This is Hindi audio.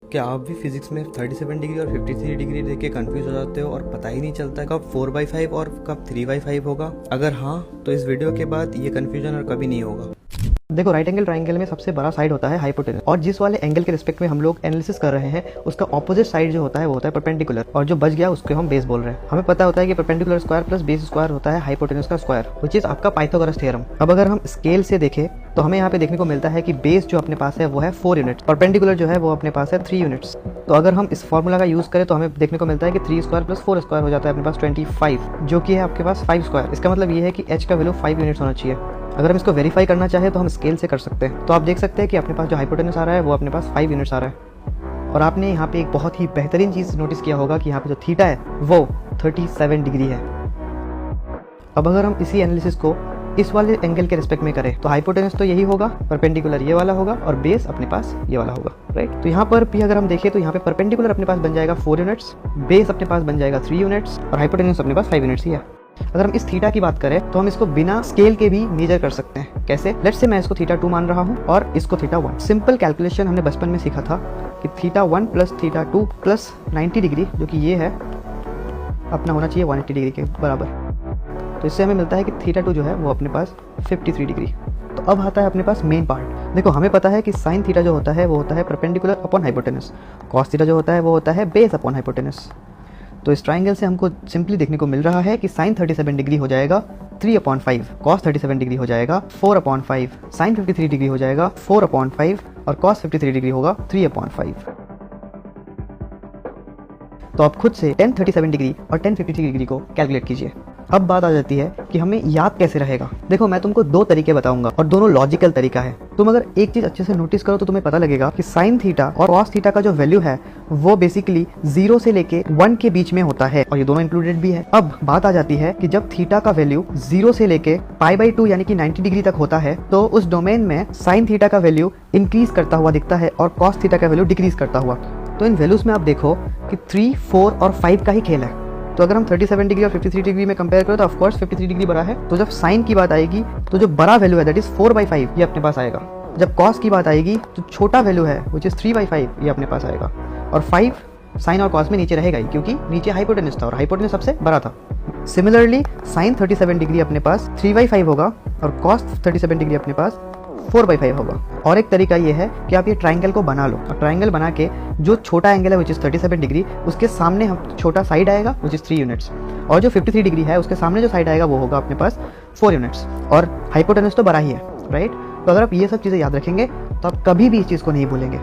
क्या आप भी फिजिक्स में 37 डिग्री और 53 डिग्री देख के कन्फ्यूज हो जाते हो और पता ही नहीं चलता कब 4/5 और कब 3/5 होगा? अगर हाँ, तो इस वीडियो के बाद ये कन्फ्यूजन और कभी नहीं होगा। देखो, राइट एंगल ट्राइंगल में सबसे बड़ा साइड होता है हाइपोटेनस, और जिस वाले एंगल के रिस्पेक्ट में हम लोग एनालिसिस कर रहे हैं उसका ऑपोजिट साइड जो होता है वो होता है परपेंडिकुलर, और जो बच गया उसको हम बेस बोल रहे हैं। हमें पता होता है कि perpendicular square plus base square होता है हाइपोटेनस का स्क्वायर, विच इज आपका पाइथागोरस थ्योरम। अब अगर हम स्केल से देखें तो हमें यहाँ पे देखने को मिलता है कि बेस जो अपने पास है वो है 4 यूनिट्स, परपेंडिकुलर जो है वो अपने पास है 3 यूनिट्स। तो अगर हम इस फॉर्मूला का यूज करें तो हमें देखने को मिलता है कि 3 स्क्वायर प्लस 4 स्क्वायर हो जाता है अपने पास 25, जो कि है आपके पास 5 स्क्वायर। इसका मतलब ये है कि h का वैल्यू 5 यूनिट्स होना चाहिए। अगर हम इसको वेरीफाई करना चाहें तो हम स्केल से कर सकते हैं। तो आप देख सकते हैं कि अपने पास जो हाइपोटेनस आ रहा है वो अपने पास 5 यूनिट्स आ रहा है। और आपने यहाँ पे एक बहुत ही बेहतरीन चीज़ नोटिस किया होगा कि यहाँ पे जो थीटा है वो 37 डिग्री है। अब अगर हम इसी एनालिसिस को इस वाले एंगल के रिस्पेक्ट में करें तो हाइपोटेनस तो यही होगा, परपेंडिकुलर ये वाला होगा और बेस अपने पास ये वाला होगा, राइट। तो यहाँ पर भी अगर हम देखें तो यहाँ पे परपेंडिकुलर अपने पास बन जाएगा 4 यूनिट्स, बेस अपने पास बन जाएगा 3 यूनिट्स और हाइपोटेनस अपने पास 5 यूनिट्स ही है। अगर हम इस थीटा की बात करें तो हम इसको बिना स्केल के भी मेजर कर सकते हैं। कैसे? लेट्स से मैं इसको थीटा 2 मान रहा हूँ और इसको थीटा 1। सिंपल कैलकुलेशन हमने बचपन में सीखा था कि theta 1 plus theta 2 plus 90 degree, जो कि ये है, अपना होना चाहिए 180 डिग्री के बराबर। तो इससे हमें मिलता है कि थीटा 2 जो है वो अपने पास 53 डिग्री। तो अब आता है अपने पास मेन पार्ट। देखो, हमें पता है कि साइन थीटा जो होता है वो होता है perpendicular upon hypotenuse, cos theta जो होता है वो होता है बेस अपॉन हाइपोटेनस। तो इस ट्राइंगल से हमको सिंपली देखने को मिल रहा है कि साइन 37 डिग्री हो जाएगा 3/5, कॉस 37 डिग्री हो जाएगा 4/5, साइन 53 डिग्री हो जाएगा 4/5 और कॉस 53 डिग्री होगा 3/5। तो आप खुद से tan 37 डिग्री और tan 53 डिग्री को कैलकुलेट कीजिए। अब बात आ जाती है कि हमें याद कैसे रहेगा। देखो, मैं तुमको 2 तरीके बताऊंगा और दोनों लॉजिकल तरीका है। तुम अगर एक चीज अच्छे से नोटिस करो तो तुम्हें पता लगेगा कि साइन थीटा और कॉस थीटा का जो वैल्यू है वो बेसिकली 0 से लेके 1 के बीच में होता है, और ये दोनों इंक्लूडेड भी है। अब बात आ जाती है कि जब थीटा का वैल्यू 0 से लेके π/2 यानी कि 90 डिग्री तक होता है तो उस डोमेन में साइन थीटा का वैल्यू इंक्रीज करता हुआ दिखता है और कॉस थीटा का वैल्यू डिक्रीज करता हुआ। तो इन वैल्यूज में आप देखो कि 3, 4 और 5 का ही खेल है। तो अगर हम 37 डिग्री और 53 डिग्री में कंपेयर करें तो ऑफकोर्स 53 डिग्री बड़ा है। तो जब साइन की बात आएगी तो जो बड़ा वैल्यू है दैट इज 4/5 ये अपने पास आएगा। जब कॉस की बात आएगी तो छोटा वैल्यू है विच इज 3/5 ये अपने पास आएगा। और 5 साइन और कॉस में नीचे रहेगा ही, क्योंकि नीचे हाइपोटेनस था और हाइपोटेनस सबसे बड़ा था। सिमिलरली साइन 37 डिग्री अपने पास 3/5 होगा और कॉस 37 डिग्री अपने पास 4/5 होगा। और एक तरीका ये है कि आप ये ट्राइंगल को बना लो, और ट्राइंगल बना के जो छोटा एंगल है विच इज 37 डिग्री उसके सामने हम छोटा साइड आएगा विच इज 3 यूनिट्स, और जो 53 डिग्री है उसके सामने जो साइड आएगा वो होगा अपने पास 4 यूनिट्स, और हाइपोटेनस तो बड़ा ही है, राइट। तो अगर आप ये सब चीज़ें याद रखेंगे तो आप कभी भी इस चीज़ को नहीं भूलेंगे।